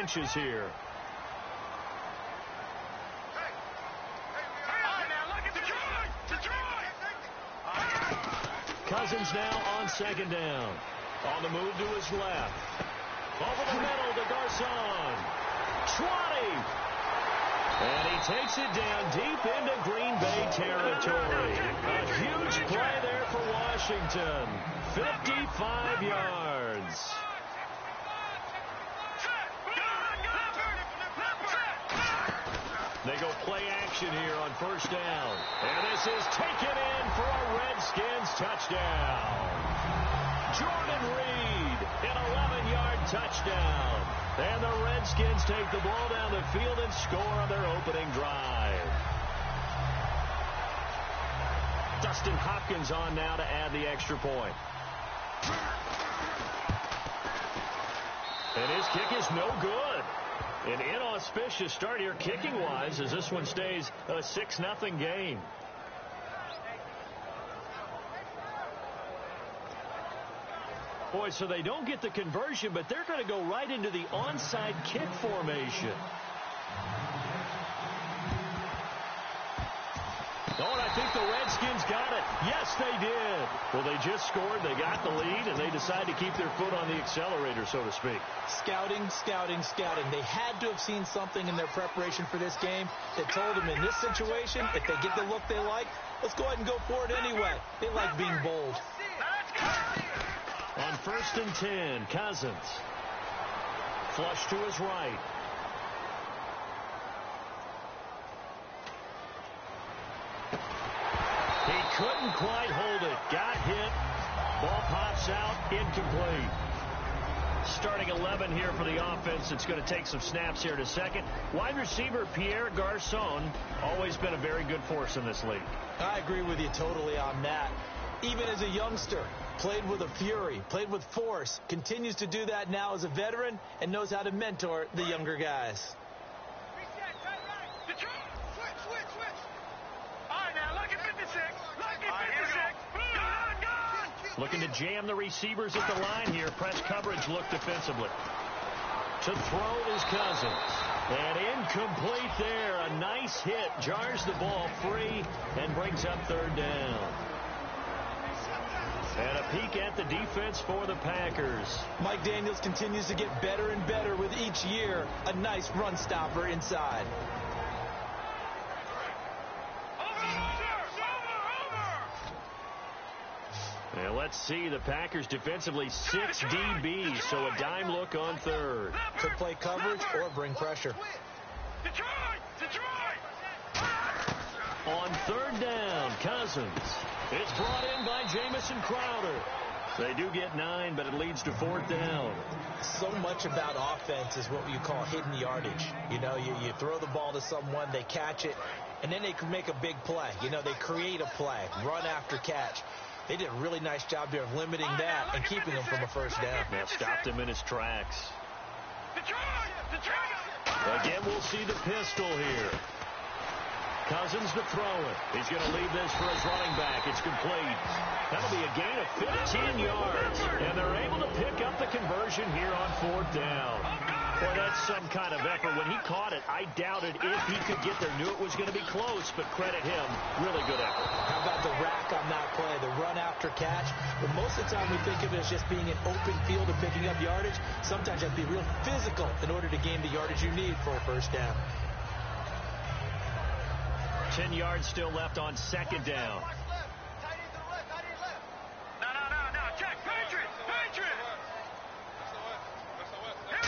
inches here. Cousins now on second down. On the move to his left. Over the middle to Garcon. 20. And he takes it down deep into Green Bay territory. A huge play there for Washington. 55 yards. They go play action here on first down. And this is taken in for a Redskins touchdown. Jordan Reed, an 11-yard touchdown. And the Redskins take the ball down the field and score on their opening drive. Dustin Hopkins on now to add the extra point. And his kick is no good. An inauspicious start here kicking-wise as this one stays a 6-0 game. Boy, so they don't get the conversion, but they're going to go right into the onside kick formation. Oh, and I think the Redskins got it. Yes, they did. Well, they just scored, they got the lead, and they decide to keep their foot on the accelerator, so to speak. Scouting, scouting, scouting. They had to have seen something in their preparation for this game that told them in this situation, if they get the look they like, let's go ahead and go for it anyway. They like being bold. On 1st and 10, Cousins. Flush to his right. He couldn't quite hold it. Got hit. Ball pops out. Incomplete. Starting 11 here for the offense. It's going to take some snaps here in a second. Wide receiver Pierre Garcon, always been a very good force in this league. I agree with you totally on that. Even as a youngster, played with a fury, played with force, continues to do that now as a veteran, and knows how to mentor the younger guys. Looking to jam the receivers at the line here. Press coverage look defensively. To throw is Cousins. And incomplete there. A nice hit. Jars the ball free and brings up 3rd down. And a peek at the defense for the Packers. Mike Daniels continues to get better and better with each year. A nice run stopper inside. And let's see, the Packers defensively 6 DBs, so a dime look on 3rd. Could play coverage or bring pressure. On 3rd down, Cousins. It's brought in by Jamison Crowder. They do get 9, but it leads to 4th down. So much about offense is what you call hidden yardage. You know, you throw the ball to someone, they catch it, and then they can make a big play. You know, they create a play, run after catch. They did a really nice job there of limiting that and keeping him from a 1st down. Yeah, stopped him in his tracks. Again, we'll see the pistol here. Cousins to throw it. He's going to leave this for his running back. It's complete. That'll be a gain of 15 yards. And they're able to pick up the conversion here on 4th down. Boy, that's some kind of effort. When he caught it, I doubted if he could get there. Knew it was going to be close, but credit him. Really good effort. How about the rack on that play, the run after catch? But most of the time we think of it as just being an open field and picking up yardage. Sometimes you have to be real physical in order to gain the yardage you need for a 1st down. 10 yards still left on 2nd down.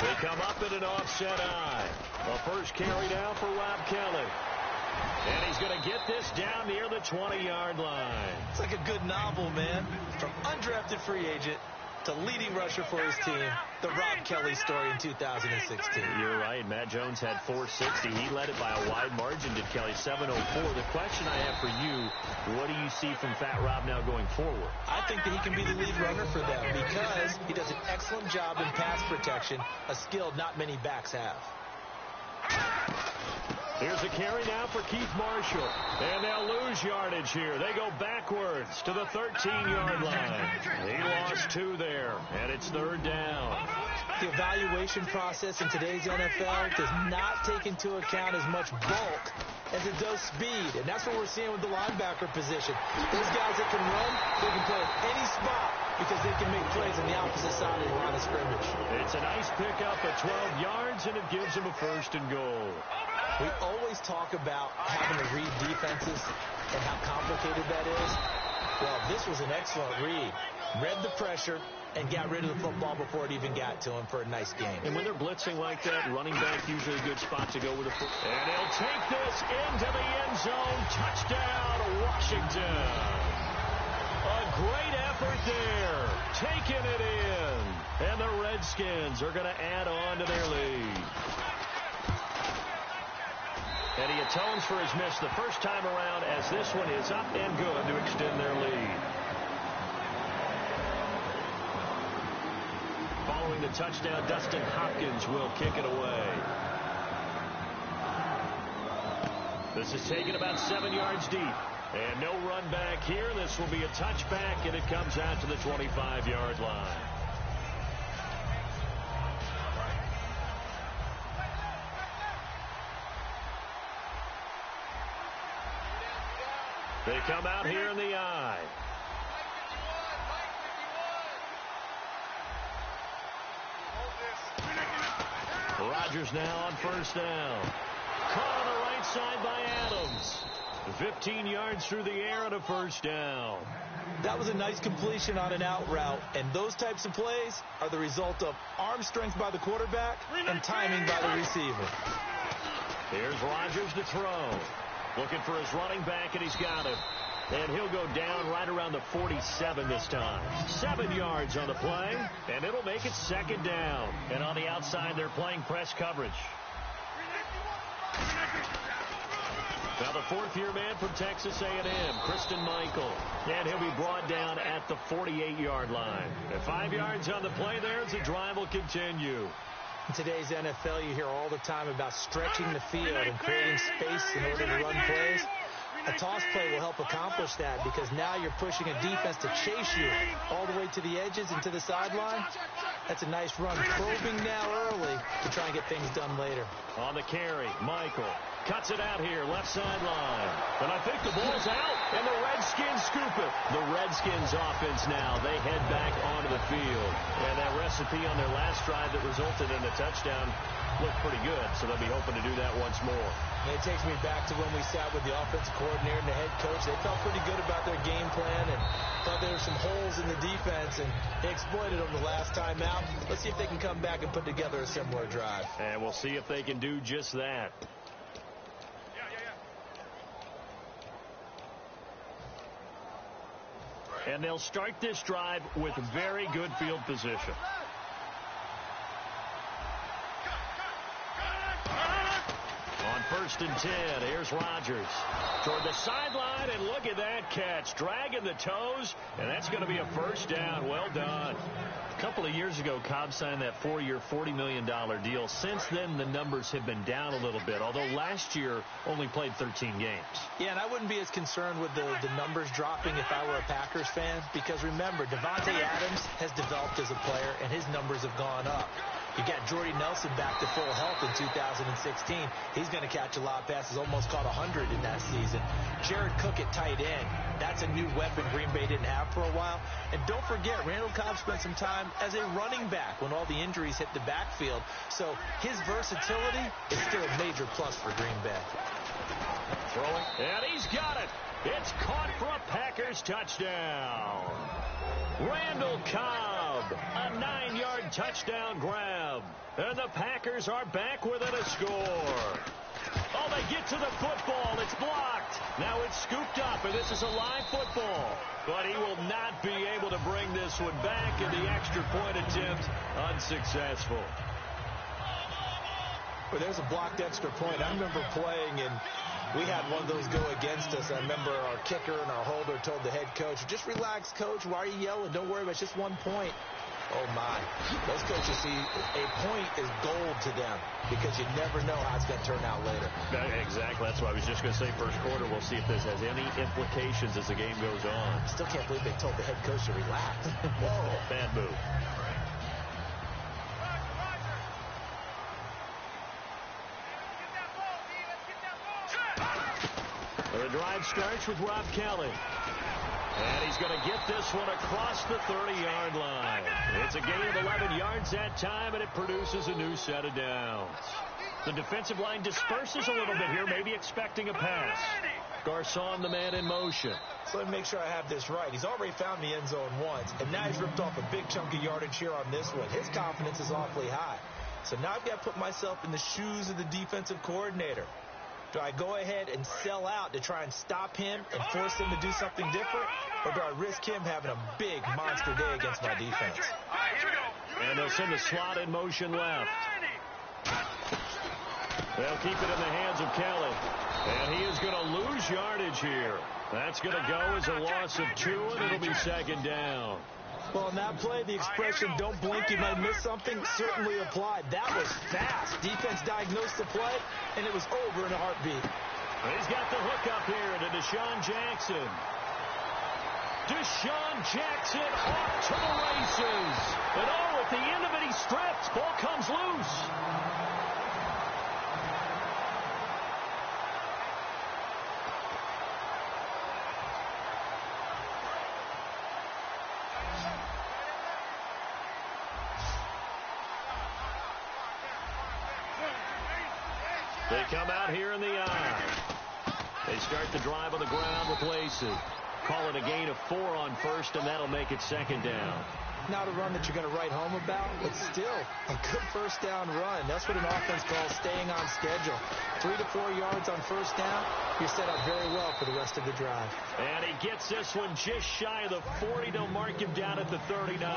They come up in an offset eye. The first carry down for Rob Kelly. And he's going to get this down near the 20-yard line. It's like a good novel, man. From undrafted free agent to leading rusher for his team, the Rob Kelly story in 2016. You're right. Matt Jones had 460. He led it by a wide margin, did Kelly, 704. The question I have for you, what do you see from Fat Rob now going forward? I think that he can be the lead runner for them because he does an excellent job in pass protection, a skill not many backs have. Here's a carry now for Keith Marshall. And they'll lose yardage here. They go backwards to the 13-yard line. He lost 2 there, and it's 3rd down. The evaluation process in today's NFL does not take into account as much bulk as it does speed, and that's what we're seeing with the linebacker position. Those guys that can run, they can play at any spot because they can make plays on the opposite side of the line of scrimmage. It's a nice pickup at 12 yards, and it gives them a 1st and goal. We always talk about having to read defenses and how complicated that is. Well, this was an excellent read. Read the pressure and got rid of the football before it even got to him for a nice game. And when they're blitzing like that, running back usually a good spot to go with the football. And he'll take this into the end zone. Touchdown, Washington. A great effort there. Taking it in. And the Redskins are going to add on to their lead. And he atones for his miss the first time around as this one is up and good to extend their lead. Following the touchdown, Dustin Hopkins will kick it away. This is taken about 7 yards deep. And no run back here. This will be a touchback, and it comes out to the 25-yard line. They come out here in the I. Rodgers now on 1st down. Caught on the right side by Adams. 15 yards through the air and a 1st down. That was a nice completion on an out route, and those types of plays are the result of arm strength by the quarterback and timing by the receiver. Here's Rodgers to throw. Looking for his running back, and he's got him. And he'll go down right around the 47 this time. 7 yards on the play, and it'll make it 2nd down. And on the outside, they're playing press coverage. Now the 4th-year man from Texas A&M, Christian Michael. And he'll be brought down at the 48-yard line. And 5 yards on the play there as the drive will continue. In today's NFL, you hear all the time about stretching the field and creating space in order to run plays. A toss play will help accomplish that because now you're pushing a defense to chase you all the way to the edges and to the sideline. That's a nice run. Probing now early to try and get things done later. On the carry, Michael cuts it out here, left sideline. And I think the ball's out, and the Redskins scoop it. The Redskins offense now, they head back onto the field. And that recipe on their last drive that resulted in a touchdown looked pretty good, so they'll be hoping to do that once more. And it takes me back to when we sat with the offensive coordinator and the head coach. They felt pretty good about their game plan and thought there were some holes in the defense, and they exploited them the last time out. Let's see if they can come back and put together a similar drive. And we'll see if they can do just that. And they'll start this drive with very good field position. On 1st and 10, here's Rodgers. Toward the sideline, and look at that catch. Dragging the toes, and that's going to be a 1st down. Well done. A couple of years ago, Cobb signed that 4-year, $40 million deal. Since then, the numbers have been down a little bit, although last year only played 13 games. Yeah, and I wouldn't be as concerned with the numbers dropping if I were a Packers fan, because remember, Devontae Adams has developed as a player, and his numbers have gone up. You got Jordy Nelson back to full health in 2016. He's going to catch a lot of passes, almost caught 100 in that season. Jared Cook at tight end. That's a new weapon Green Bay didn't have for a while. And don't forget, Randall Cobb spent some time as a running back when all the injuries hit the backfield. So his versatility is still a major plus for Green Bay. Throwing, and he's got it. It's caught for a Packers touchdown. Randall Cobb, a 9-yard touchdown grab. And the Packers are back within a score. Oh, they get to the football. It's blocked. Now it's scooped up, and this is a live football. But he will not be able to bring this one back, and the extra point attempt unsuccessful. Well, there's a blocked extra point. I remember playing, and we had one of those go against us. I remember our kicker and our holder told the head coach, just relax, coach. Why are you yelling? Don't worry about it. It's just 1 point. Oh, my. Those coaches see a point is gold to them because you never know how it's going to turn out later. Exactly. That's what I was just going to say. First quarter, we'll see if this has any implications as the game goes on. Still can't believe they told the head coach to relax. Whoa. Bad move. The drive starts with Rob Kelly. And he's going to get this one across the 30-yard line. It's a gain of 11 yards that time, and it produces a new set of downs. The defensive line disperses a little bit here, maybe expecting a pass. Garcon, the man in motion. So let me make sure I have this right. He's already found the end zone once, and now he's ripped off a big chunk of yardage here on this one. His confidence is awfully high. So now I've got to put myself in the shoes of the defensive coordinator. Do I go ahead and sell out to try and stop him and force him to do something different? Or do I risk him having a big monster day against my defense? And they'll send the slot in motion left. They'll keep it in the hands of Kelly. And he is going to lose yardage here. That's going to go as a loss of 2, and it'll be second down. Well, on that play, the expression, don't blink, you might miss something, certainly applied. That was fast. Defense diagnosed the play, and it was over in a heartbeat. He's got the hook up here to Deshaun Jackson. Deshaun Jackson off to the races. And at the end of it, he stripped. Ball comes loose. They come out here in the eye. They start the drive on the ground with Lacey. Call it a gain of 4 on first, and that'll make it second down. Not a run that you're going to write home about, but still a good first down run. That's what an offense calls staying on schedule. 3 to 4 yards on first down, you're set up very well for the rest of the drive. And he gets this one just shy of the 40. They'll mark him down at the 39.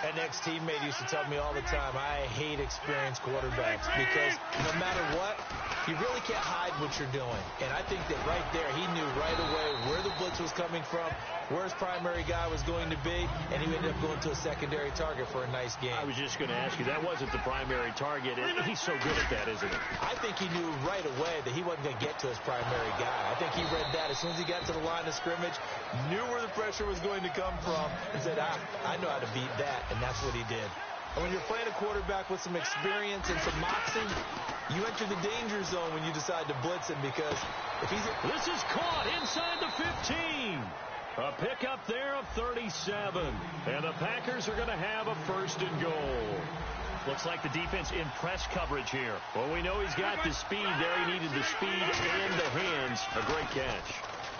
An ex-teammate used to tell me all the time, I hate experienced quarterbacks because no matter what, you really can't hide what you're doing. And I think that right there, he knew right away where the blitz was coming from, where his primary guy was going to be, and he ended up going to a secondary target for a nice game. I was just going to ask you, that wasn't the primary target. He's so good at that, isn't he? I think he knew right away that he wasn't going to get to his primary guy. I think he read that as soon as he got to the line of scrimmage, knew where the pressure was going to come from, and said, I know how to beat that, and that's what he did. And when you're playing a quarterback with some experience and some moxie, you enter the danger zone when you decide to blitz him because if he's... This is caught inside the 15. A pickup there of 37. And the Packers are going to have a first and goal. Looks like the defense in press coverage here. Well, we know he's got the speed there. He needed the speed and the hands. A great catch.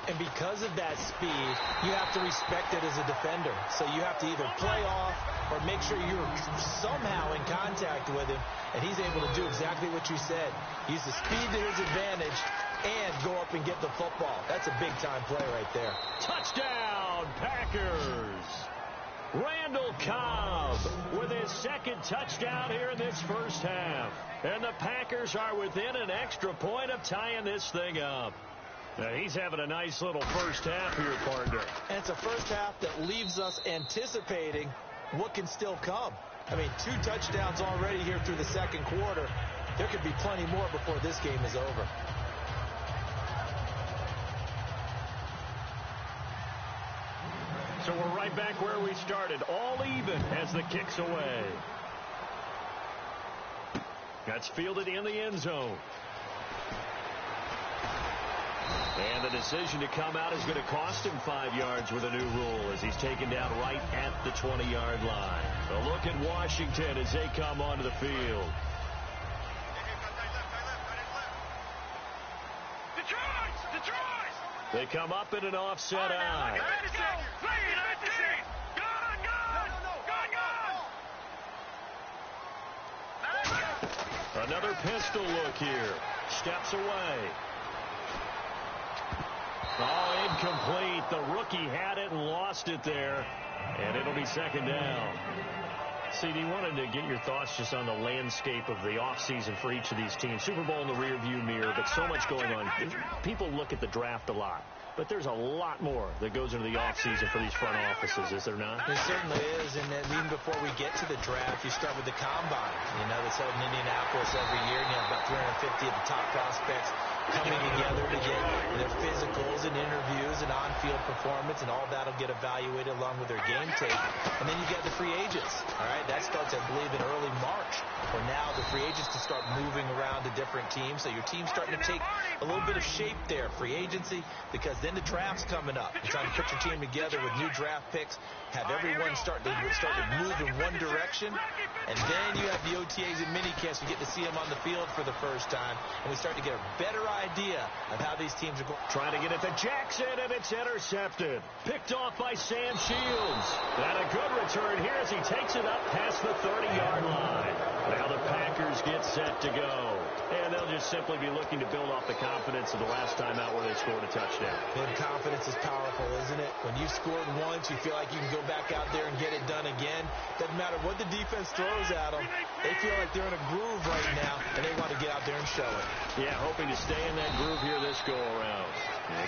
And because of that speed, you have to respect it as a defender. So you have to either play off or make sure you're somehow in contact with him. And he's able to do exactly what you said. Use the speed to his advantage and go up and get the football. That's a big-time play right there. Touchdown, Packers! Randall Cobb with his second touchdown here in this first half. And the Packers are within an extra point of tying this thing up. Now, he's having a nice little first half here, partner. And it's a first half that leaves us anticipating what can still come. I mean, 2 touchdowns already here through the second quarter. There could be plenty more before this game is over. So we're right back where we started, all even as the kick's away. That's fielded in the end zone. And the decision to come out is going to cost him 5 yards with a new rule as he's taken down right at the 20-yard line. A look at Washington as they come onto the field. They come up in an offset eye. Another pistol look here. Steps away. Oh, incomplete. The rookie had it and lost it there. And it'll be second down. CD, wanted to get your thoughts just on the landscape of the offseason for each of these teams. Super Bowl in the rearview mirror, but so much going on. People look at the draft a lot, but there's a lot more that goes into the offseason for these front offices, is there not? It certainly is, and then even before we get to the draft, you start with the combine. You know, that's held in Indianapolis every year, and you have about 350 of the top prospects coming together to get their physicals and interviews and on-field performance, and all that will get evaluated along with their game tape. And then you got the free agents. All right, that starts, I believe, in early March, where now the free agents can start moving around to different teams. So your team's starting to take a little bit of shape there, free agency, because then the draft's coming up. You're trying to put your team together with new draft picks, have everyone start to move in one direction, and then you have the OTAs and minicamps. You get to see them on the field for the first time, and we start to get a better idea of how these teams are going. Trying to get it to Jackson, and it's intercepted. Picked off by Sam Shields. And a good return here as he takes it up past the 30-yard line. Now the Packers get set to go. And they'll just simply be looking to build off the confidence of the last time out where they scored a touchdown. And confidence is powerful, isn't it? When you've scored once, you feel like you can go back out there and get it done again. Doesn't matter what the defense throws at them. They feel like they're in a groove right now, and they want to get out there and show it. Yeah, hoping to stay in that groove here this go-around.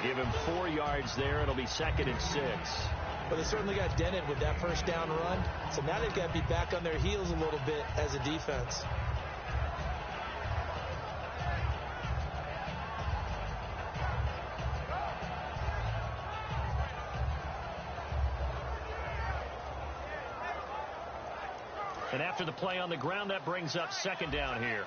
Give him 4 yards there. It'll be 2nd and 6. But they certainly got dented with that first down run. So now they've got to be back on their heels a little bit as a defense. And after the play on the ground, that brings up 2nd down here.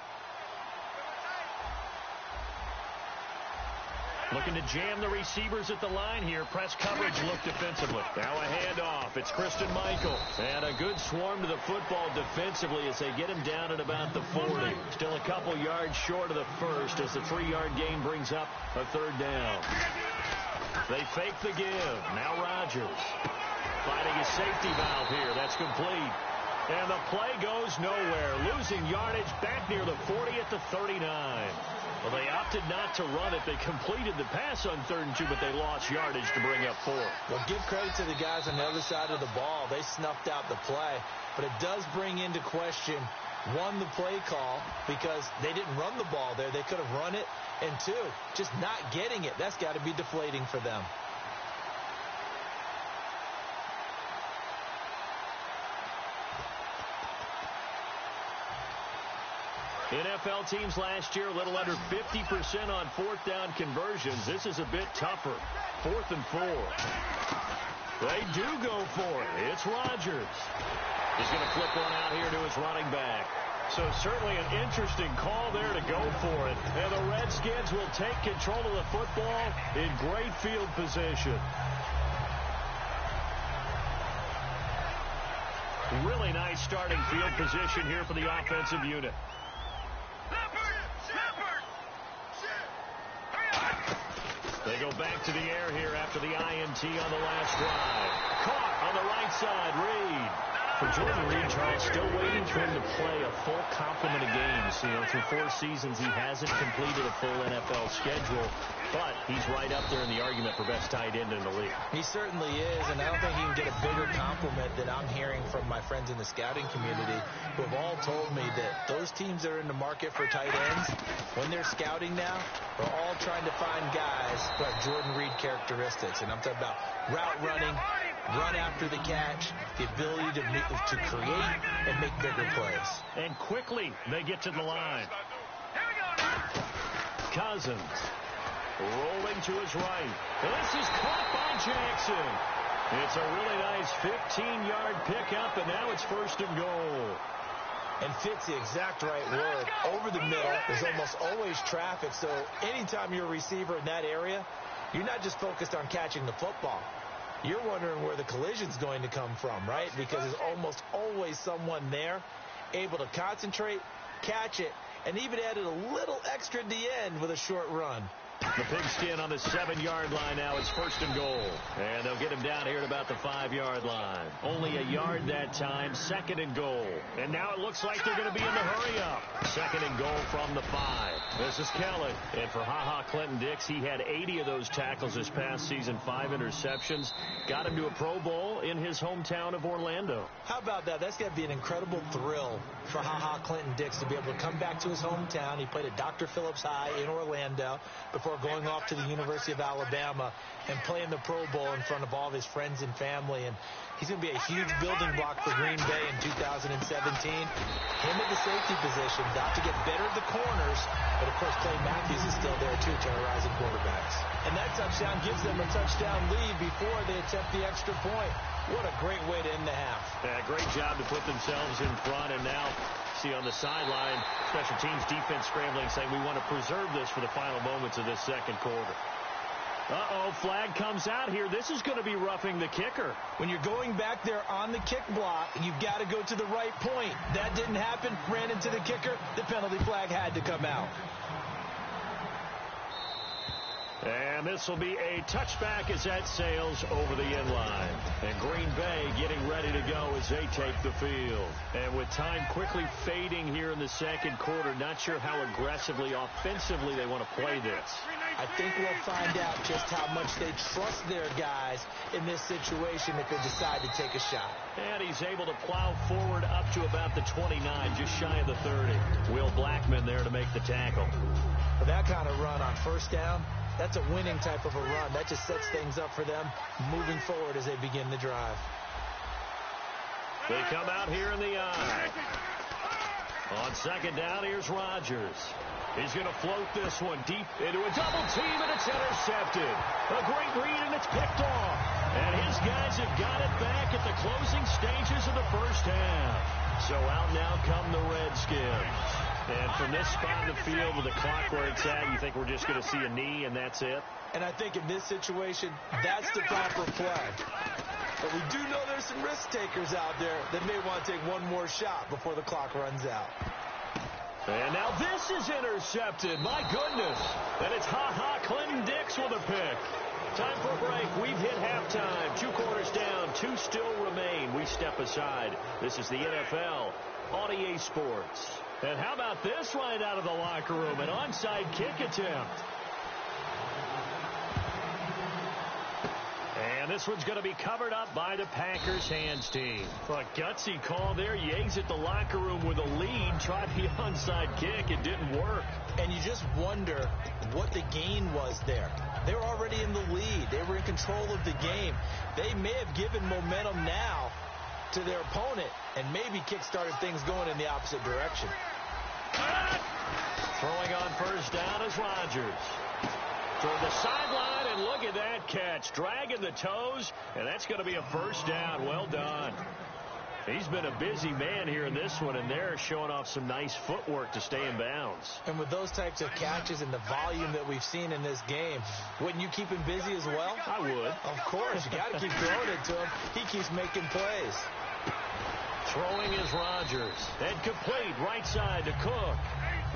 Looking to jam the receivers at the line here. Press coverage look defensively. Now a handoff. It's Christian Michael. And a good swarm to the football defensively as they get him down at about the 40. Still a couple yards short of the first as the 3-yard gain brings up a 3rd down. They fake the give. Now Rodgers finding a safety valve here. That's complete. And the play goes nowhere. Losing yardage back near the 40 at the 39. Well, they opted not to run it. They completed the pass on 3rd and 2, but they lost yardage to bring up 4. Well, give credit to the guys on the other side of the ball. They snuffed out the play. But it does bring into question, 1, the play call, because they didn't run the ball there. They could have run it. And 2, just not getting it. That's got to be deflating for them. NFL teams last year a little under 50% on 4th down conversions. This is a bit tougher. 4th and 4. They do go for it. It's Rodgers. He's going to flip one out here to his running back. So certainly an interesting call there to go for it. And the Redskins will take control of the football in great field position. Really nice starting field position here for the offensive unit. They go back to the air here after the INT on the last drive. Caught on the right side, Reed. For Jordan Reed, Charles, still waiting for him to play a full complement of games. You know, through 4 seasons, he hasn't completed a full NFL schedule, but he's right up there in the argument for best tight end in the league. He certainly is, and I don't think he can get a bigger compliment than I'm hearing from my friends in the scouting community, who have all told me that those teams that are in the market for tight ends, when they're scouting now, are all trying to find guys who have Jordan Reed characteristics. And I'm talking about route running, run after the catch, the ability to create and make bigger plays. And quickly they get to the line. Cousins rolling to his right. This is caught by Jackson. It's a really nice 15-yard pickup, and now it's 1st and goal. And fits the exact right word. Over the middle, there's almost always traffic, so anytime you're a receiver in that area, you're not just focused on catching the football. You're wondering where the collision's going to come from, right? Because there's almost always someone there able to concentrate, catch it, and even added a little extra at the end with a short run. The pigskin on the 7-yard line now. It's 1st and goal. And they'll get him down here at about the 5-yard line. Only a yard that time. 2nd and goal. And now it looks like they're going to be in the hurry-up. 2nd and goal from the 5. This is Kelly. And for Clinton-Dix, he had 80 of those tackles this past season. 5 interceptions. Got him to a Pro Bowl in his hometown of Orlando. How about that? That's got to be an incredible thrill for Clinton-Dix to be able to come back to his hometown. He played at Dr. Phillips High in Orlando before going off to the University of Alabama and playing the Pro Bowl in front of all of his friends and family. And he's going to be a huge building block for Green Bay in 2017. Him at the safety position, got to get better at the corners. But, of course, Clay Matthews is still there, too, terrorizing quarterbacks. And that touchdown gives them a touchdown lead before they attempt the extra point. What a great way to end the half. Yeah, great job to put themselves in front. And now, see on the sideline, special teams defense scrambling, saying we want to preserve this for the final moments of this second quarter. Uh-oh, flag comes out here. This is going to be roughing the kicker. When you're going back there on the kick block, you've got to go to the right point. That didn't happen. Ran into the kicker. The penalty flag had to come out. And this will be a touchback as that sails over the end line. And Green Bay getting ready to go as they take the field. And with time quickly fading here in the second quarter, not sure how aggressively, offensively they want to play this. I think we'll find out just how much they trust their guys in this situation if they decide to take a shot. And he's able to plow forward up to about the 29, just shy of the 30. Will Blackman there to make the tackle. For that kind of run on first down, that's a winning type of a run. That just sets things up for them moving forward as they begin the drive. They come out here in the eye. On second down, here's Rodgers. He's going to float this one deep into a double team, and it's intercepted. A great read, and it's picked off. And his guys have got it back at the closing stages of the first half. So out now come the Redskins. And from this spot in the field with the clock where it's at, you think we're just going to see a knee and that's it? And I think in this situation, that's the proper play. But we do know there's some risk takers out there that may want to take one more shot before the clock runs out. And now this is intercepted. My goodness. And it's Clinton Dix with a pick. Time for a break. We've hit halftime. 2 quarters down. 2 still remain. We step aside. This is the NFL on EA Sports. And how about this right out of the locker room? An onside kick attempt. And this one's going to be covered up by the Packers hands team. A gutsy call there. You exit the locker room with a lead. Tried the onside kick. It didn't work. And you just wonder what the gain was there. They were already in the lead. They were in control of the game. They may have given momentum now to their opponent and maybe kick-started things going in the opposite direction. Throwing on first down is Rodgers. Toward the sideline, and look at that catch. Dragging the toes, and that's going to be a first down. Well done. He's been a busy man here in this one, and they're showing off some nice footwork to stay in bounds. And with those types of catches and the volume that we've seen in this game, wouldn't you keep him busy as well? I would. Of course. You got to keep throwing it to him. He keeps making plays. Throwing is Rodgers. And complete right side to Cook.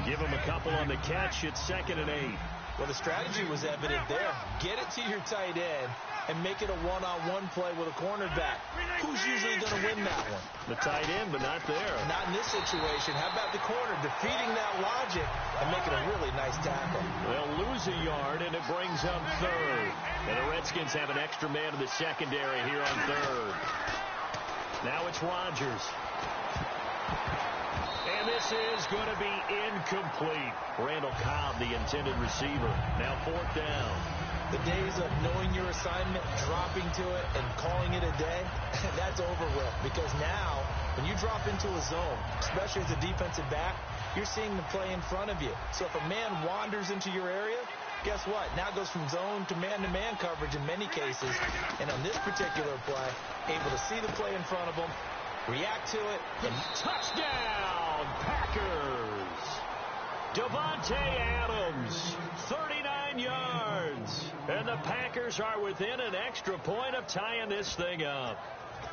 Give him a couple on the catch. It's 2nd and 8. Well, the strategy was evident there. Get it to your tight end and make it a one-on-one play with a cornerback. Who's usually going to win that one? The tight end, but not there. Not in this situation. How about the corner defeating that logic and making a really nice tackle? They'll lose a yard, and it brings up 3rd. And the Redskins have an extra man in the secondary here on 3rd. Now it's Rodgers. And this is going to be incomplete. Randall Cobb, the intended receiver. Now 4th down. The days of knowing your assignment, dropping to it, and calling it a day, that's over with. Because now, when you drop into a zone, especially as a defensive back, you're seeing the play in front of you. So if a man wanders into your area, guess what? Now it goes from zone to man-to-man coverage in many cases. And on this particular play, able to see the play in front of him, react to it, and touchdown, Packers! Davante Adams, 39 yards. And the Packers are within an extra point of tying this thing up.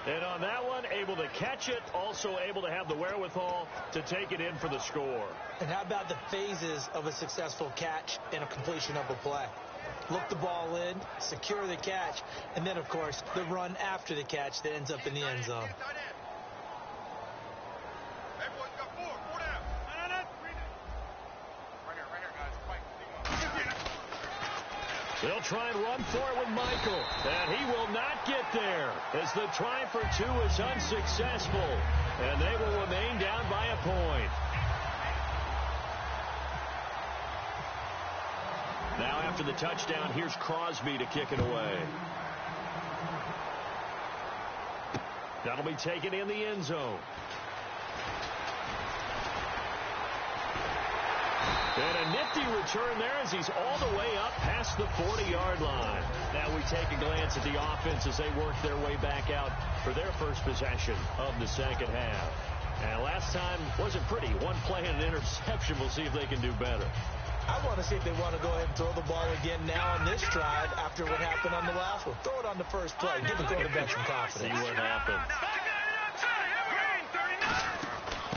And on that one, able to catch it, also able to have the wherewithal to take it in for the score. And how about the phases of a successful catch and a completion of a play? Look the ball in, secure the catch, and then, of course, the run after the catch that ends up in the end zone. They'll try and run for it with Michael, and he will not get there as the try for 2 is unsuccessful, and they will remain down by a point. Now after the touchdown, here's Crosby to kick it away. That'll be taken in the end zone. And a nifty return there as he's all the way up past the 40-yard line. Now we take a glance at the offense as they work their way back out for their first possession of the second half. And last time wasn't pretty. One play and an interception. We'll see if they can do better. I want to see if they want to go ahead and throw the ball again now on this drive after what happened on the last one. Throw it on the first play. Give the quarterback some confidence. See what happens.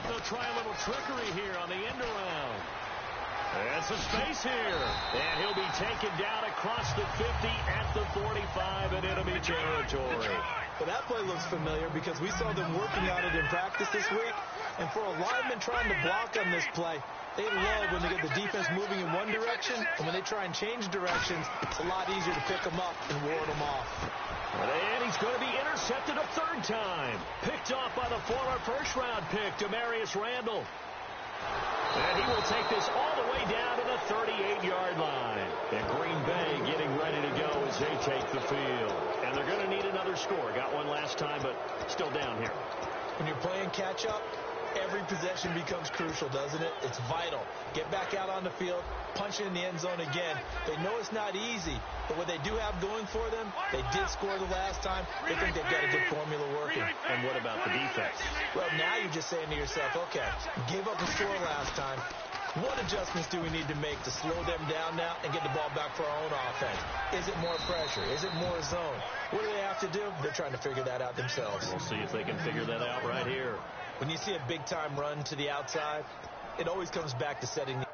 They'll try a little trickery here on the end around. And some space here. And he'll be taken down across the 50 at the 45 in enemy territory. But that play looks familiar because we saw them working on it in practice this week. And for a lineman trying to block on this play, they love when they get the defense moving in one direction. And when they try and change directions, it's a lot easier to pick them up and ward them off. And he's going to be intercepted a third time. Picked off by the former first-round pick, Demarius Randall. And he will take this all the way down to the 38-yard line. And Green Bay getting ready to go as they take the field. And they're going to need another score. Got one last time, but still down here. When you're playing catch-up, every possession becomes crucial, doesn't it? It's vital. Get back out on the field, punch it in the end zone again. They know it's not easy, but what they do have going for them, they did score the last time. They think they've got a good formula working. And what about the defense? Well, now you're just saying to yourself, okay, gave up a score last time. What adjustments do we need to make to slow them down now and get the ball back for our own offense? Is it more pressure? Is it more zone? What do they have to do? They're trying to figure that out themselves. We'll see if they can figure that out right here. When you see a big-time run to the outside, it always comes back to setting the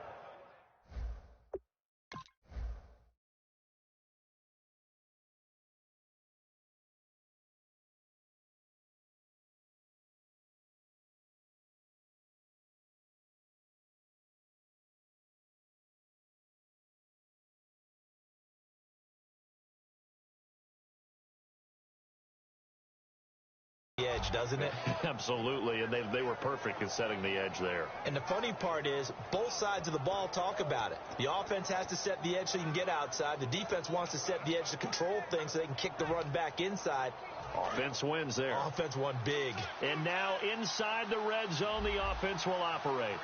edge, doesn't it? Absolutely, and they were perfect in setting the edge there. And the funny part is, both sides of the ball talk about it. The offense has to set the edge so you can get outside. The defense wants to set the edge to control things so they can kick the run back inside. Offense wins there. Offense won big. And now inside the red zone, the offense will operate.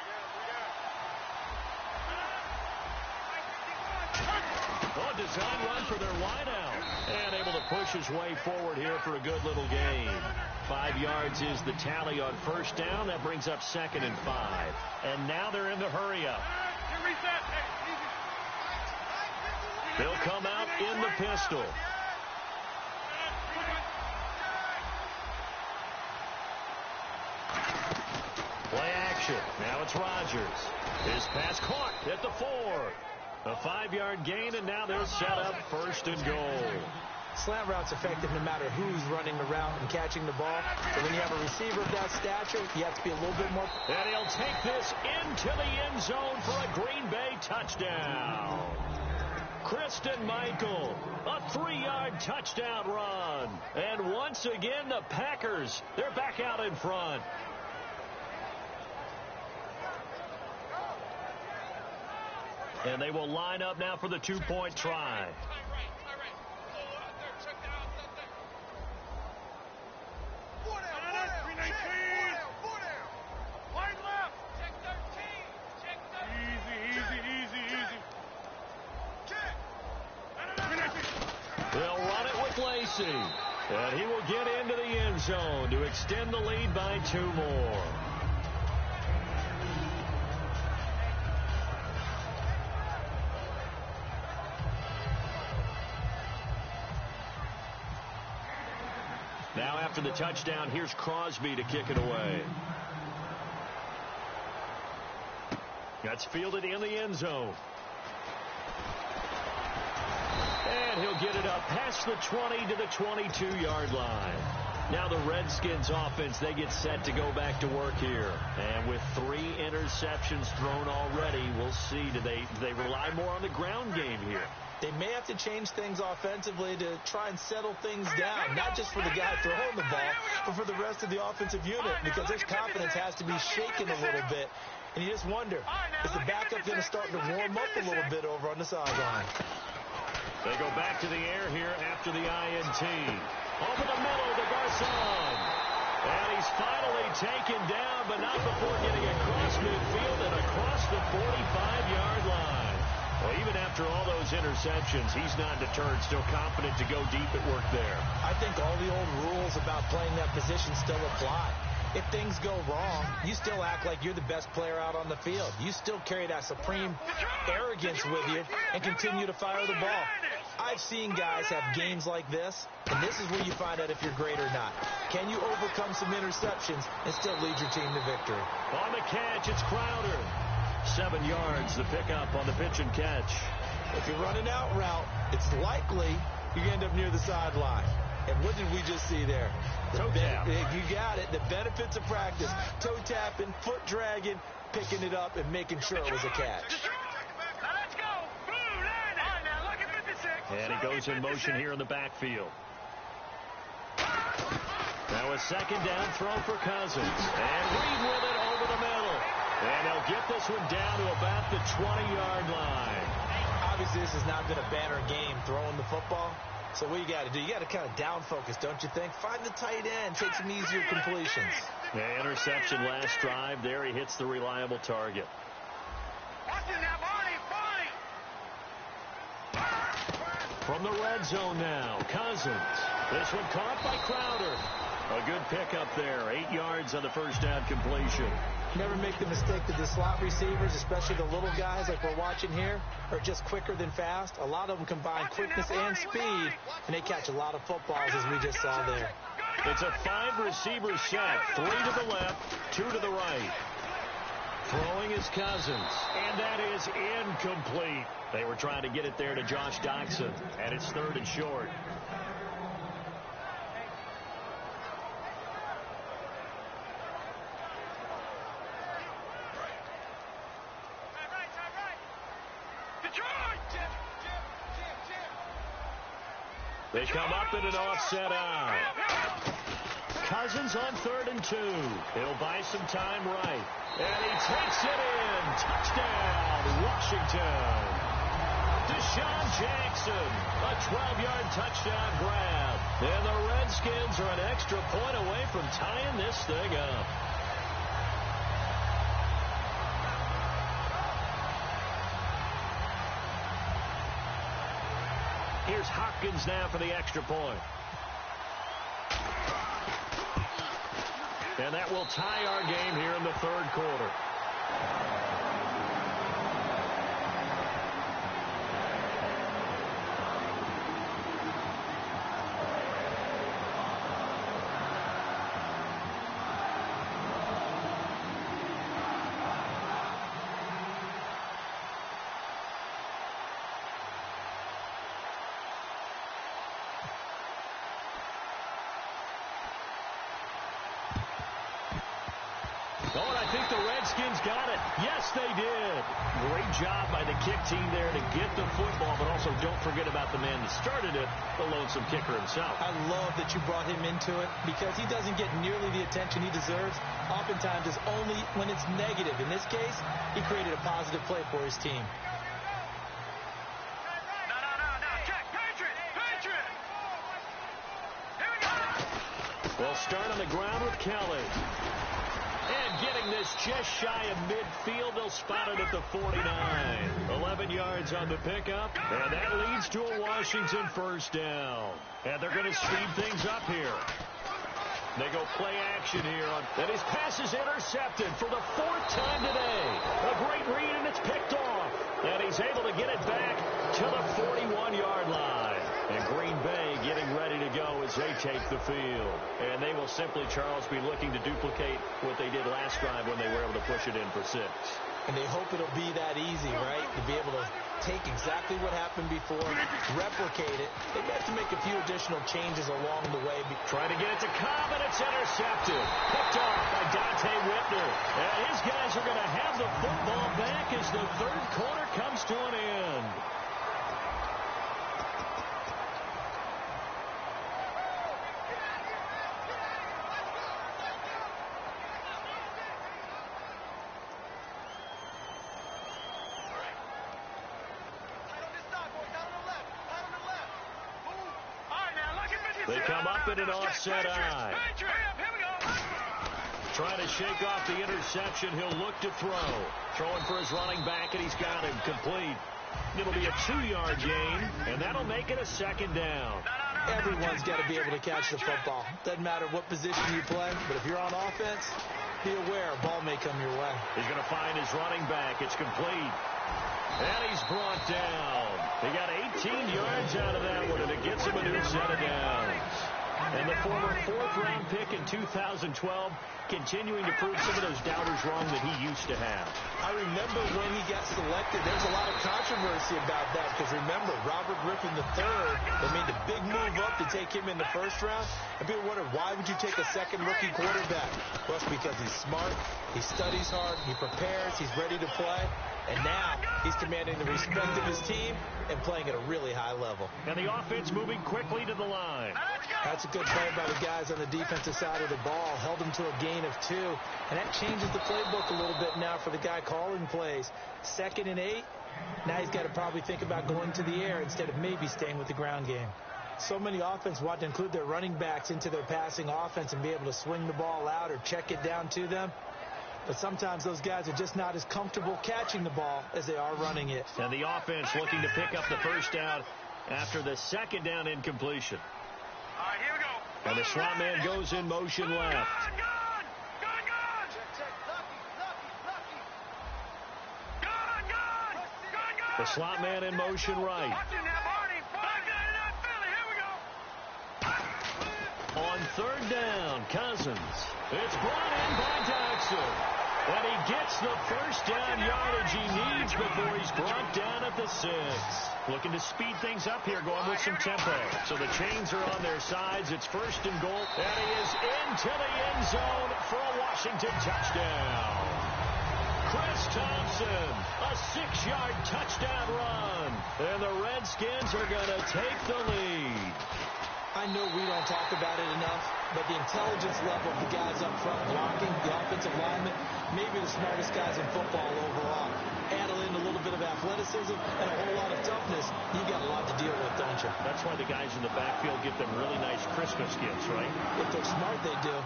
Oh, design run for their wideout. And able to push his way forward here for a good little gain. 5 yards is the tally on first down. That brings up 2nd and 5. And now they're in the hurry-up. They'll come out in the pistol. Play action. Now it's Rodgers. His pass caught at the 4. A 5-yard gain, and now they're set up 1st and goal. Slant route's effective no matter who's running the route and catching the ball. But when you have a receiver of that stature, you have to be a little bit more. And he'll take this into the end zone for a Green Bay touchdown. Kristen Michael, a 3-yard touchdown run. And once again, the Packers, they're back out in front. And they will line up now for the 2-point try. They'll run it with Lacey. And he will get into the end zone to extend the lead by 2 more. Now after the touchdown, here's Crosby to kick it away. That's fielded in the end zone. And he'll get it up past the 20 to the 22-yard line. Now the Redskins offense, they get set to go back to work here. And with 3 interceptions thrown already, we'll see. Do they rely more on the ground game here? They may have to change things offensively to try and settle things down, not just for the guy throwing the ball, but for the rest of the offensive unit, because their confidence has to be shaken a little bit. And you just wonder, is the backup going to start to warm up a little bit over on the sideline? They go back to the air here after the INT. Over the middle to Garcon. And he's finally taken down, but not before getting across midfield and across the 45-yard line. Well, even after all those interceptions, he's not deterred, still confident to go deep at work there. I think all the old rules about playing that position still apply. If things go wrong, you still act like you're the best player out on the field. You still carry that supreme arrogance with you and continue to fire the ball. I've seen guys have games like this, and this is where you find out if you're great or not. Can you overcome some interceptions and still lead your team to victory? On the catch, it's Crowder. 7 yards, the pickup on the pitch and catch. If you're running out route, it's likely you're going to end up near the sideline. And what did we just see there? Toe tap. You got it. The benefits of practice. Toe tapping, foot dragging, picking it up, and making sure it was a catch. And he goes in motion here in the backfield. Now a second down throw for Cousins. And Reed with it over the middle. And they'll get this one down to about the 20-yard line. Obviously, this has not been a banner game throwing the football. So what you got to do, you got to kind of down focus, don't you think? Find the tight end, take some easier completions. Yeah, interception last drive. There he hits the reliable target. From the red zone now, Cousins. This one caught by Crowder. A good pickup there. 8 yards on the first down completion. Never make the mistake that the slot receivers, especially the little guys like we're watching here, are just quicker than fast. A lot of them combine quickness and speed, and they catch a lot of footballs, as we just saw there. It's a 5-receiver set. 3 to the left, 2 to the right. Throwing is Cousins, and that is incomplete. They were trying to get it there to Josh Doxson, and it's 3rd and short. They come up in an offset eye. Cousins on 3rd and 2. He'll buy some time right. And he takes it in. Touchdown, Washington. Deshaun Jackson, a 12-yard touchdown grab. And the Redskins are an extra point away from tying this thing up. Here's Hopkins now for the extra point. And that will tie our game here in the 3rd quarter. Oh, and I think the Redskins got it. Yes, they did. Great job by the kick team there to get the football, but also don't forget about the man that started it, the lonesome kicker himself. I love that you brought him into it because he doesn't get nearly the attention he deserves. Oftentimes, it's only when it's negative. In this case, he created a positive play for his team. We'll start on the ground with Kelly. And getting this just shy of midfield, they'll spot it at the 49. 11 yards on the pickup, and that leads to a Washington first down. And they're going to speed things up here. They go play action here. And his pass is intercepted for the 4th time today. A great read, and it's picked off. And he's able to get it back to the 41-yard line. And Green Bay getting ready to go as they take the field. And they will simply, Charles, be looking to duplicate what they did last drive when they were able to push it in for 6. And they hope it'll be that easy, right? To be able to take exactly what happened before, replicate it. They may have to make a few additional changes along the way. Try to get it to Cobb, and it's intercepted. Picked off by Dante Whitner. And his guys are going to have the football back as the 3rd quarter comes to an end. They come up in an offset eye. Trying to shake off the interception. He'll look to throw. Throwing for his running back, and he's got him complete. It'll be a 2-yard gain, and that'll make it a second down. Everyone's got to be able to catch the football. Doesn't matter what position you play, but if you're on offense, be aware a ball may come your way. He's going to find his running back. It's complete. And he's brought down. He got 18 yards out of that one, and it gets him a new set of downs. And the former 4th-round pick in 2012 continuing to prove some of those doubters wrong that he used to have. I remember when he got selected, there's a lot of controversy about that because remember, Robert Griffin III, they made the big move up to take him in the 1st round. And people wondered, why would you take a second rookie quarterback? Well, it's because he's smart, he studies hard, he prepares, he's ready to play. And now he's commanding the respect of his team and playing at a really high level. And the offense moving quickly to the line. That's a good play by the guys on the defensive side of the ball. Held him to a gain of 2. And that changes the playbook a little bit now for the guy calling plays. 2nd and 8. Now he's got to probably think about going to the air instead of maybe staying with the ground game. So many offense want to include their running backs into their passing offense and be able to swing the ball out or check it down to them. But sometimes those guys are just not as comfortable catching the ball as they are running it. And the offense looking to pick up the 1st down after the 2nd down incompletion. All right, here we go. And the slot man goes in motion left. The slot man in motion right. On 3rd down, Cousins. It's brought in by Jackson. And he gets the 1st down yardage he needs before he's brought down at the 6. Looking to speed things up here, going with some tempo. So the chains are on their sides. It's 1st and goal. And he is into the end zone for a Washington touchdown. Chris Thompson, a 6-yard touchdown run. And the Redskins are going to take the lead. I know we don't talk about it enough, but the intelligence level of the guys up front blocking, the offensive linemen, maybe the smartest guys in football overall. Add in a little bit of athleticism and a whole lot of toughness, you got a lot to deal with, don't you? That's why the guys in the backfield get them really nice Christmas gifts, right? If they're smart, they do.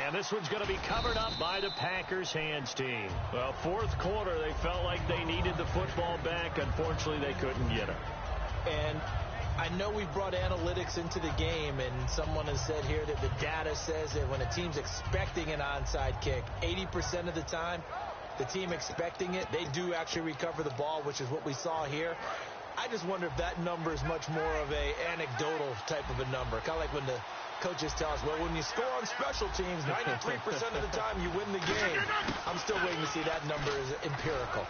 And this one's going to be covered up by the Packers hands team. Well, 4th quarter, they felt like they needed the football back. Unfortunately, they couldn't get it. And I know we brought analytics into the game, and someone has said here that the data says that when a team's expecting an onside kick, 80% of the time, the team expecting it, they do actually recover the ball, which is what we saw here. I just wonder if that number is much more of a anecdotal type of a number. Kind of like when the coaches tell us, well, when you score on special teams, 93% of the time you win the game. I'm still waiting to see that number is empirical.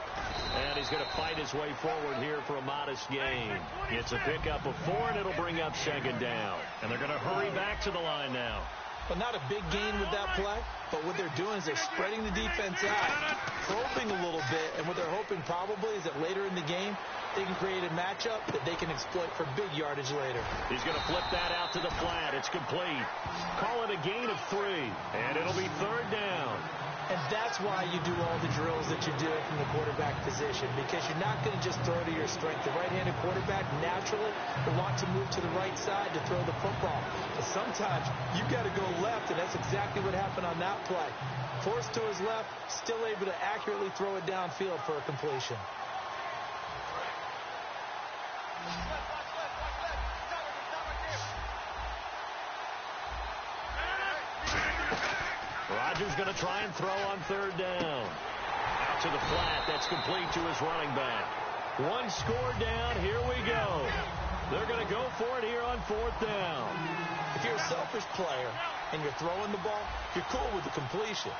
And he's going to fight his way forward here for a modest gain. It's a pickup of 4, and it'll bring up 2nd down. And they're going to hurry back to the line now. Well, not a big gain with that play, but what they're doing is they're spreading the defense out, probing a little bit, and what they're hoping probably is that later in the game, they can create a matchup that they can exploit for big yardage later. He's going to flip that out to the flat. It's complete. Call it a gain of 3, and it'll be 3rd down. And that's why you do all the drills that you do from the quarterback position, because you're not going to just throw to your strength. The right-handed quarterback naturally will want to move to the right side to throw the football. But sometimes you've got to go left, and that's exactly what happened on that play. Forced to his left, still able to accurately throw it downfield for a completion. Rodgers going to try and throw on 3rd down. Out to the flat. That's complete to his running back. 1 score down. Here we go. They're going to go for it here on 4th down. If you're a selfish player and you're throwing the ball, you're cool with the completion.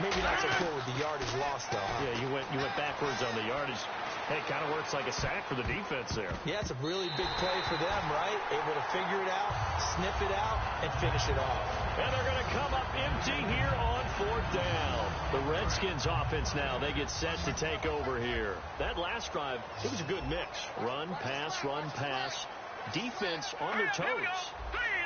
Maybe not so cool with the yardage lost, though. Huh? Yeah, you went backwards on the yardage. Hey, it kind of works like a sack for the defense there. Yeah, it's a really big play for them, right? Able to figure it out, sniff it out, and finish it off. And they're going to come up empty here on 4th down. The Redskins offense now, they get set to take over here. That last drive, it was a good mix. Run, pass, defense on their toes.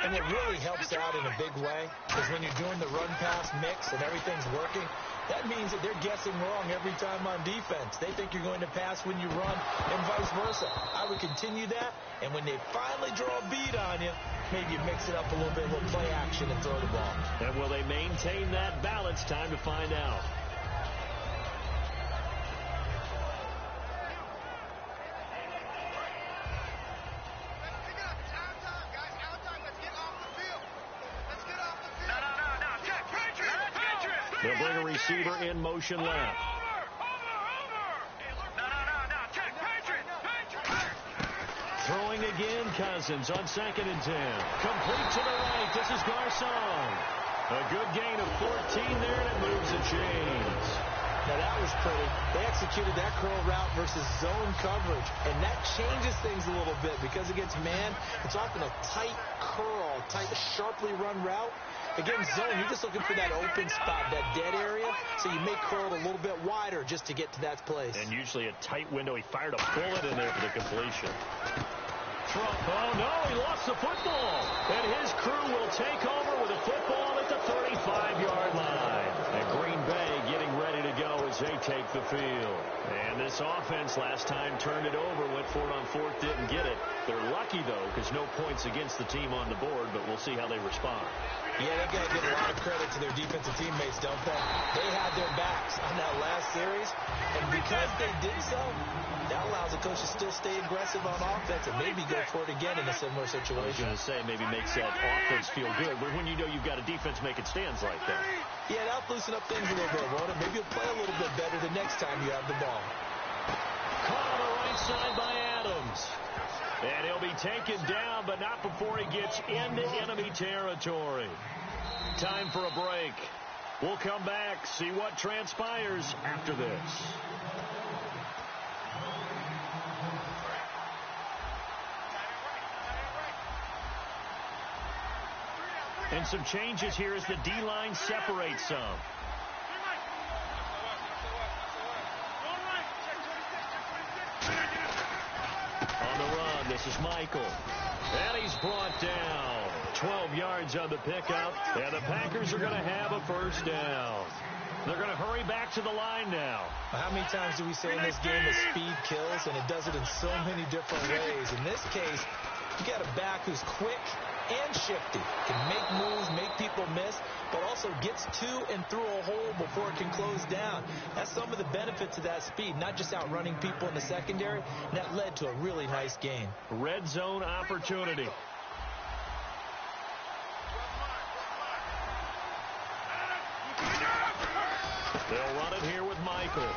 And it really helps out in a big way, because when you're doing the run-pass mix and everything's working, that means that they're guessing wrong every time on defense. They think you're going to pass when you run and vice versa. I would continue that, and when they finally draw a beat on you, maybe you mix it up a little bit, a little play action, and throw the ball. And will they maintain that balance? Time to find out. They'll bring a receiver in motion left. Throwing again, Cousins on 2nd and 10. Complete to the right. This is Garcon. A good gain of 14 there, and it moves the chains. Now, that was pretty. They executed that curl route versus zone coverage, and that changes things a little bit because against man, it's often a tight curl, tight, sharply run route. Against zone, you're just looking for that open spot, that dead area, so you may curl it a little bit wider just to get to that place. And usually a tight window. He fired a bullet in there for the completion. Oh, no, he lost the football. And his crew will take over with a football at the 35-yard line. And Green Bay getting ready to go as they take the field. And this offense last time turned it over, went for it on 4th, didn't get it. They're lucky, though, because no points against the team on the board, but we'll see how they respond. Yeah, they've got to give a lot of credit to their defensive teammates, don't they? They had their backs on that last series, and because they did so, that allows the coach to still stay aggressive on offense and maybe go for it again in a similar situation. I was going to say, maybe makes that offense feel good, but when you know you've got a defense making stands like that. Yeah, that'll loosen up things a little bit, won't it? Maybe you'll play a little bit better the next time you have the ball. Caught on the right side by Adams. And he'll be taken down, but not before he gets into enemy territory. Time for a break. We'll come back, see what transpires after this. And some changes here as the D-line separates some. On the run, this is Michael. And he's brought down. 12 yards on the pickup. And the Packers are going to have a first down. They're going to hurry back to the line now. How many times do we say in this game that speed kills, and it does it in so many different ways? In this case, you got a back who's quick and shifty, can make moves, make people miss, but also gets to and through a hole before it can close down. That's some of the benefits of that speed, not just outrunning people in the secondary. And that led to a really nice game. Red zone opportunity. They'll run it here with Michael.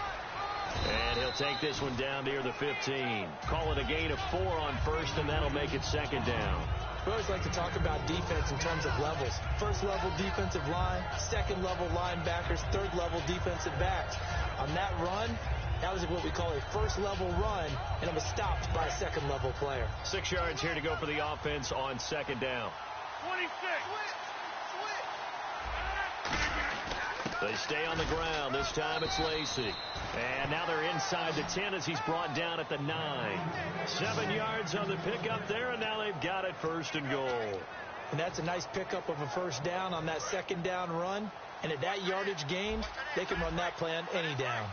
And he'll take this one down near the 15. Call it a gain of 4 on first, and that'll make it second down. We always like to talk about defense in terms of levels. First level defensive line, second level linebackers, third level defensive backs. On that run, that was what we call a first level run, and it was stopped by a second level player. 6 yards here to go for the offense on second down. 26. They stay on the ground. This time it's Lacey. And now they're inside the 10 as he's brought down at the 9. 7 yards on the pickup there, and now they've got it first and goal. And that's a nice pickup of a first down on that second down run. And at that yardage gained, they can run that play on any down.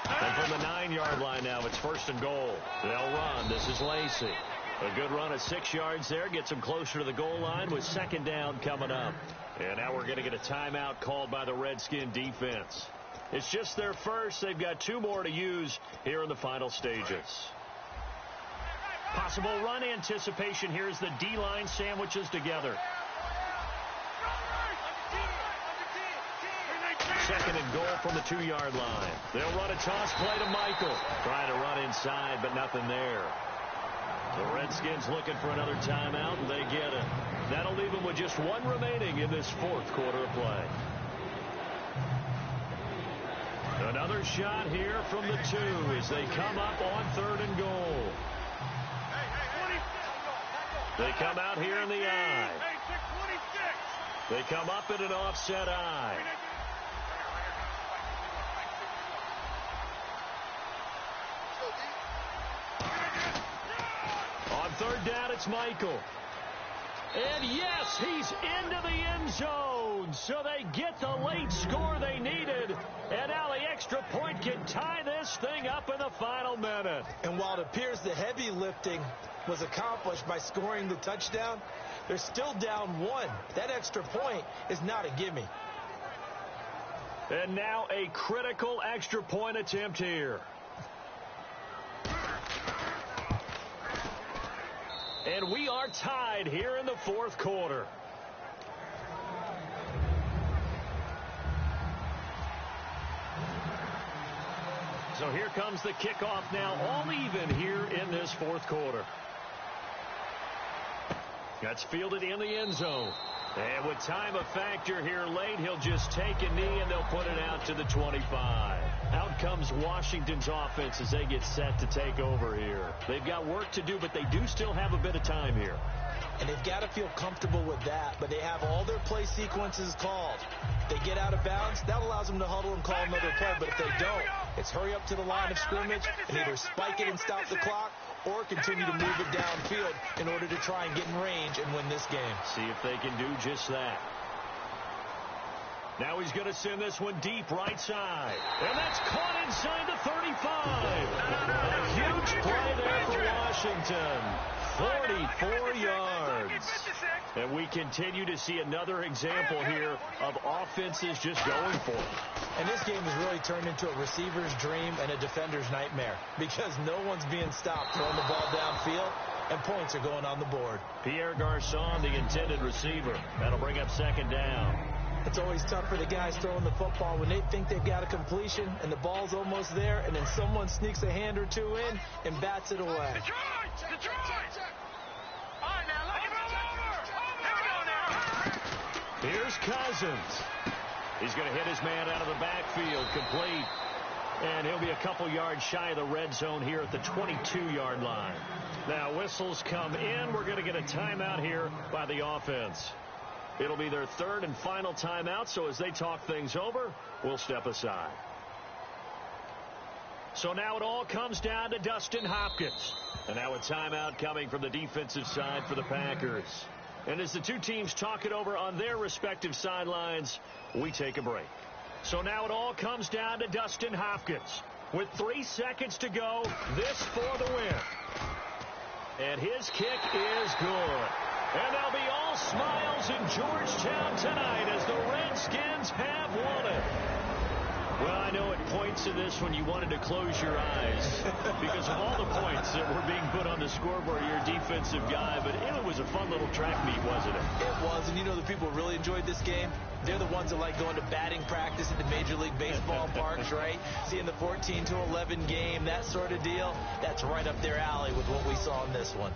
And from the 9-yard line now, it's first and goal. They'll run. This is Lacey. A good run of 6 yards there. Gets them closer to the goal line with second down coming up. And now we're going to get a timeout called by the Redskin defense. It's just their first. They've got 2 more to use here in the final stages. Possible run anticipation here as the D-line sandwiches together. Second and goal from the 2-yard line. They'll run a toss play to Michael. Trying to run inside, but nothing there. The Redskins looking for another timeout, and they get it. That'll leave them with just 1 remaining in this 4th quarter of play. Another shot here from the 2 as they come up on 3rd and goal. They come out here in the I. They come up in an offset I. third down, it's Michael. And yes, he's into the end zone. So they get the late score they needed. And now the extra point can tie this thing up in the final minute. And while it appears the heavy lifting was accomplished by scoring the touchdown, they're still down 1. That extra point is not a gimme. And now a critical extra point attempt here. And we are tied here in the fourth quarter. So here comes the kickoff now, all even here in this fourth quarter. That's fielded in the end zone. And with time a factor here late, he'll just take a knee and they'll put it out to the 25. Out comes Washington's offense as they get set to take over here. They've got work to do, but they do still have a bit of time here. And they've got to feel comfortable with that, but they have all their play sequences called. They get out of bounds, that allows them to huddle and call another play, but if they don't, it's hurry up to the line of scrimmage and either spike it and stop the clock or continue to move it downfield in order to try and get in range and win this game. See if they can do just that. Now he's going to send this one deep right side. And that's caught inside the 35. A huge play there for Washington. 44 yards. And we continue to see another example here of offenses just going for it. And this game has really turned into a receiver's dream and a defender's nightmare because no one's being stopped throwing the ball downfield, and points are going on the board. Pierre Garçon, the intended receiver. That'll bring up second down. It's always tough for the guys throwing the football when they think they've got a completion and the ball's almost there, and then someone sneaks a hand or two in and bats it away. Here's Cousins. He's going to hit his man out of the backfield, complete. And he'll be a couple yards shy of the red zone here at the 22-yard line. Now whistles come in. We're going to get a timeout here by the offense. It'll be their third and final timeout, so as they talk things over, we'll step aside. So now it all comes down to Dustin Hopkins. And now a timeout coming from the defensive side for the Packers. And as the two teams talk it over on their respective sidelines, we take a break. So now it all comes down to Dustin Hopkins. With 3 seconds to go, this for the win. And his kick is good. And they'll be all smiles in Georgetown tonight as the Redskins have won it. Well, I know at points in this one you wanted to close your eyes because of all the points that were being put on the scoreboard. You're a defensive guy, but it was a fun little track meet, wasn't it? It was, and you know the people who really enjoyed this game? They're the ones that like going to batting practice at the Major League Baseball parks, right? Seeing the 14-11 game, that sort of deal. That's right up their alley with what we saw in this one.